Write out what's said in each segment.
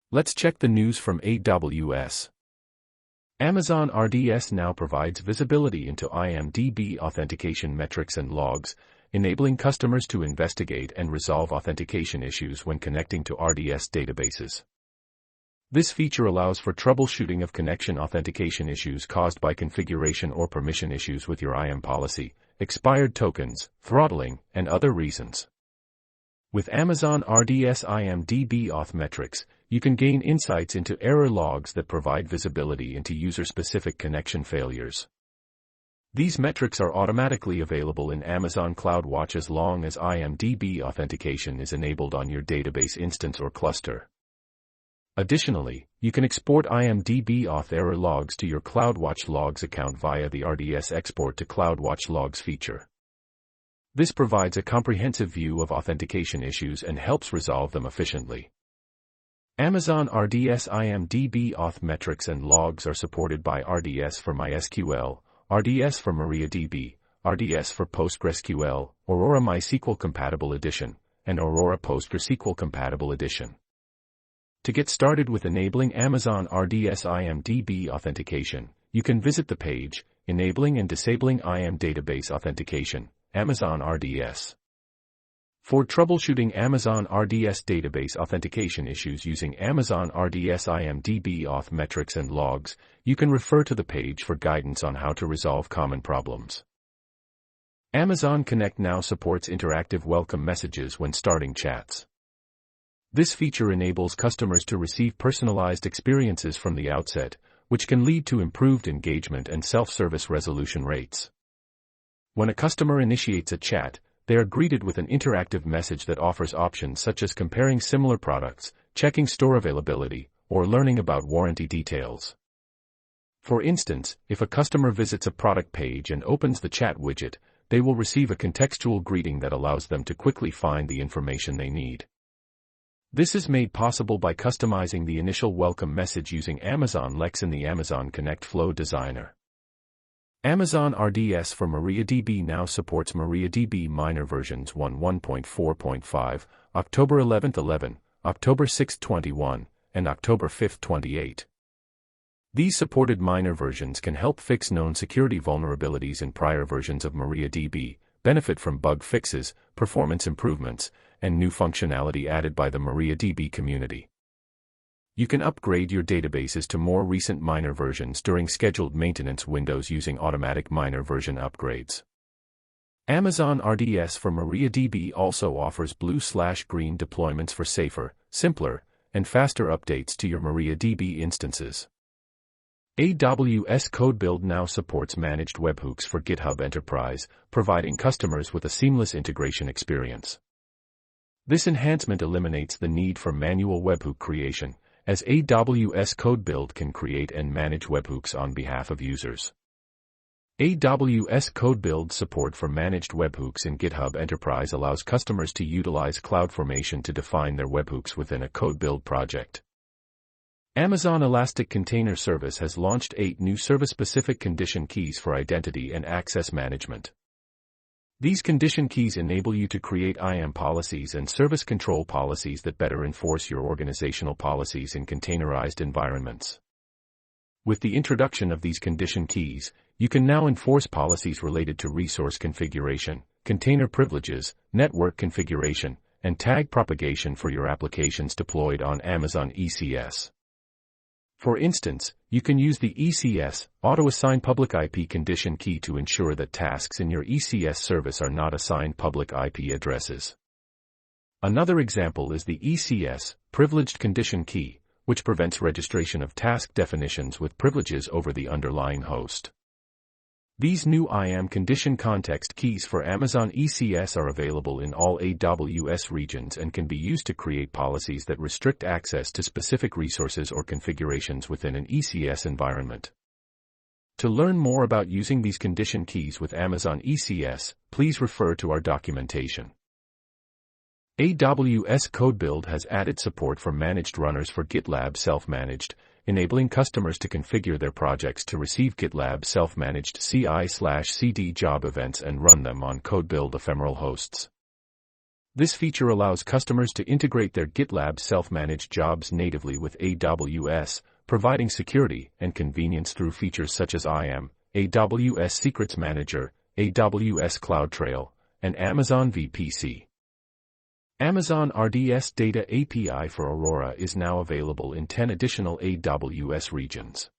Let's check the news from AWS. Amazon RDS now provides visibility into IMDb authentication metrics and logs, enabling customers to investigate and resolve authentication issues when connecting to RDS databases. This feature allows for troubleshooting of connection authentication issues caused by configuration or permission issues with your IAM policy, expired tokens, throttling, and other reasons. With Amazon RDS IMDb Auth metrics, you can gain insights into error logs that provide visibility into user-specific connection failures. These metrics are automatically available in Amazon CloudWatch as long as IMDb authentication is enabled on your database instance or cluster. Additionally, you can export IMDb Auth error logs to your CloudWatch Logs account via the RDS Export to CloudWatch Logs feature. This provides a comprehensive view of authentication issues and helps resolve them efficiently. Amazon RDS IMDb Auth metrics and logs are supported by RDS for MySQL, RDS for MariaDB, RDS for PostgreSQL, Aurora MySQL Compatible Edition, and Aurora PostgreSQL Compatible Edition. To get started with enabling Amazon RDS IMDb authentication, you can visit the page, Enabling and Disabling IAM Database Authentication, Amazon RDS. For troubleshooting Amazon RDS database authentication issues using Amazon RDS IMDb Auth metrics and logs, you can refer to the page for guidance on how to resolve common problems. Amazon Connect now supports interactive welcome messages when starting chats. This feature enables customers to receive personalized experiences from the outset, which can lead to improved engagement and self-service resolution rates. When a customer initiates a chat, they are greeted with an interactive message that offers options such as comparing similar products, checking store availability, or learning about warranty details. For instance, if a customer visits a product page and opens the chat widget, they will receive a contextual greeting that allows them to quickly find the information they need. This is made possible by customizing the initial welcome message using Amazon Lex in the Amazon Connect Flow Designer. Amazon RDS for MariaDB now supports MariaDB minor versions 1.1.4.5, October 11th 11, October 6th 21, and October 5th 28. These supported minor versions can help fix known security vulnerabilities in prior versions of MariaDB, benefit from bug fixes, performance improvements, and new functionality added by the MariaDB community. You can upgrade your databases to more recent minor versions during scheduled maintenance windows using automatic minor version upgrades. Amazon RDS for MariaDB also offers blue/green deployments for safer, simpler, and faster updates to your MariaDB instances. AWS CodeBuild now supports managed webhooks for GitHub Enterprise, providing customers with a seamless integration experience. This enhancement eliminates the need for manual webhook creation, as AWS CodeBuild can create and manage webhooks on behalf of users. AWS CodeBuild support for managed webhooks in GitHub Enterprise allows customers to utilize CloudFormation to define their webhooks within a CodeBuild project. Amazon Elastic Container Service has launched 8 new service-specific condition keys for identity and access management. These condition keys enable you to create IAM policies and service control policies that better enforce your organizational policies in containerized environments. With the introduction of these condition keys, you can now enforce policies related to resource configuration, container privileges, network configuration, and tag propagation for your applications deployed on Amazon ECS. For instance, you can use the ECS auto-assign public IP condition key to ensure that tasks in your ECS service are not assigned public IP addresses. Another example is the ECS privileged condition key, which prevents registration of task definitions with privileges over the underlying host. These new IAM condition context keys for Amazon ECS are available in all AWS regions and can be used to create policies that restrict access to specific resources or configurations within an ECS environment. To learn more about using these condition keys with Amazon ECS, please refer to our documentation. AWS CodeBuild has added support for managed runners for GitLab Self-Managed, enabling customers to configure their projects to receive GitLab self-managed CI/CD job events and run them on CodeBuild ephemeral hosts. This feature allows customers to integrate their GitLab self-managed jobs natively with AWS, providing security and convenience through features such as IAM, AWS Secrets Manager, AWS CloudTrail, and Amazon VPC. Amazon RDS Data API for Aurora is now available in 10 additional AWS regions.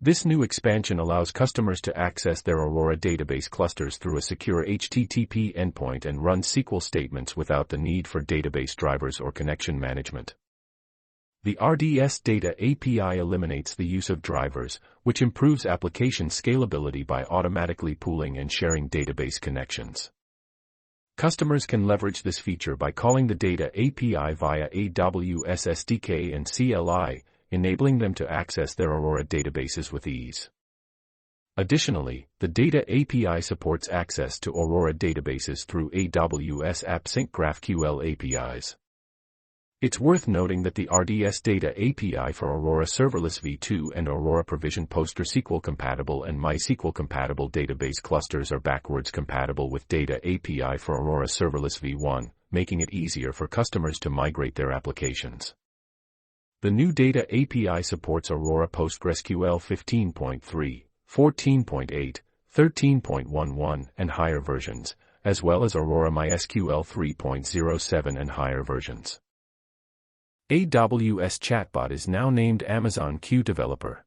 This new expansion allows customers to access their Aurora database clusters through a secure HTTP endpoint and run SQL statements without the need for database drivers or connection management. The RDS Data API eliminates the use of drivers, which improves application scalability by automatically pooling and sharing database connections. Customers can leverage this feature by calling the Data API via AWS SDK and CLI, enabling them to access their Aurora databases with ease. Additionally, the Data API supports access to Aurora databases through AWS AppSync GraphQL APIs. It's worth noting that the RDS Data API for Aurora Serverless v2 and Aurora Provision PostgreSQL compatible and MySQL compatible database clusters are backwards compatible with Data API for Aurora Serverless v1, making it easier for customers to migrate their applications. The new Data API supports Aurora PostgreSQL 15.3, 14.8, 13.11 and higher versions, as well as Aurora MySQL 3.07 and higher versions. AWS Chatbot is now named Amazon Q Developer.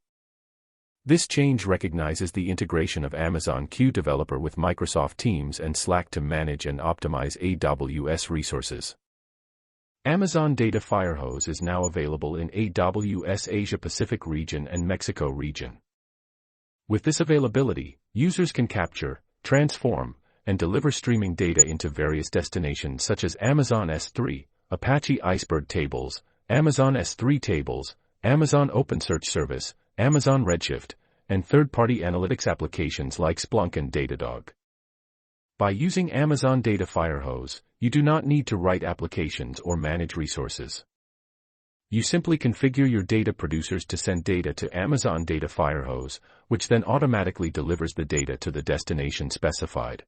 This change recognizes the integration of Amazon Q Developer with Microsoft Teams and Slack to manage and optimize AWS resources. Amazon Data Firehose is now available in AWS Asia Pacific region and Mexico region. With this availability, users can capture, transform, and deliver streaming data into various destinations such as Amazon S3, Apache Iceberg Tables, Amazon S3 Tables, Amazon OpenSearch Service, Amazon Redshift, and third-party analytics applications like Splunk and Datadog. By using Amazon Data Firehose, you do not need to write applications or manage resources. You simply configure your data producers to send data to Amazon Data Firehose, which then automatically delivers the data to the destination specified.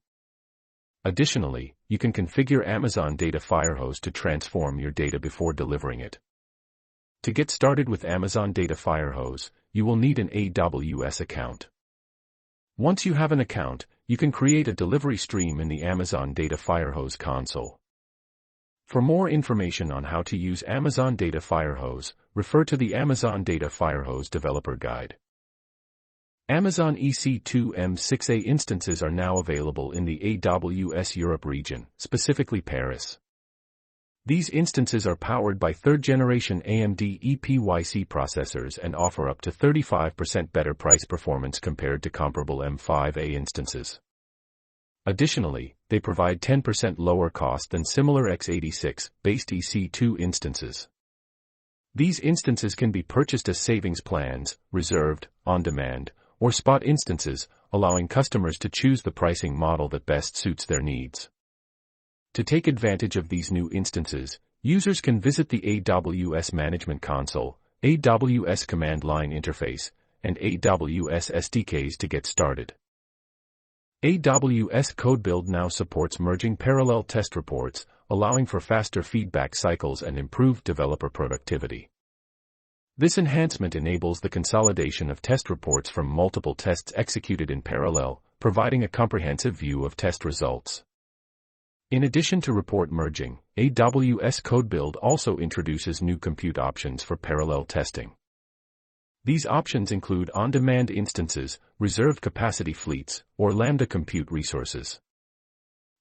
Additionally, you can configure Amazon Data Firehose to transform your data before delivering it. To get started with Amazon Data Firehose, you will need an AWS account. Once you have an account, you can create a delivery stream in the Amazon Data Firehose console. For more information on how to use Amazon Data Firehose, refer to the Amazon Data Firehose Developer Guide. Amazon EC2 M6A instances are now available in the AWS Europe region, specifically Paris. These instances are powered by third-generation AMD EPYC processors and offer up to 35% better price performance compared to comparable M5A instances. Additionally, they provide 10% lower cost than similar x86-based EC2 instances. These instances can be purchased as savings plans, reserved, on-demand, or spot instances, allowing customers to choose the pricing model that best suits their needs. To take advantage of these new instances, users can visit the AWS Management Console, AWS Command Line Interface, and AWS SDKs to get started. AWS CodeBuild now supports merging parallel test reports, allowing for faster feedback cycles and improved developer productivity. This enhancement enables the consolidation of test reports from multiple tests executed in parallel, providing a comprehensive view of test results. In addition to report merging, AWS CodeBuild also introduces new compute options for parallel testing. These options include on-demand instances, reserved capacity fleets, or Lambda compute resources.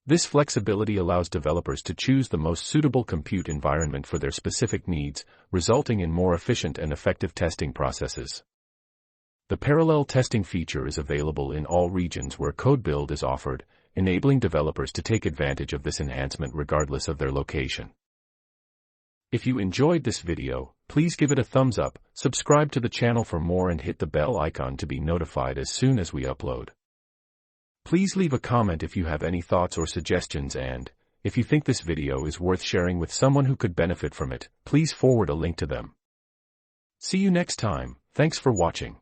This flexibility allows developers to choose the most suitable compute environment for their specific needs, resulting in more efficient and effective testing processes. The parallel testing feature is available in all regions where CodeBuild is offered, enabling developers to take advantage of this enhancement regardless of their location. If you enjoyed this video, please give it a thumbs up, subscribe to the channel for more and hit the bell icon to be notified as soon as we upload. Please leave a comment if you have any thoughts or suggestions, and, if you think this video is worth sharing with someone who could benefit from it, please forward a link to them. See you next time. Thanks for watching.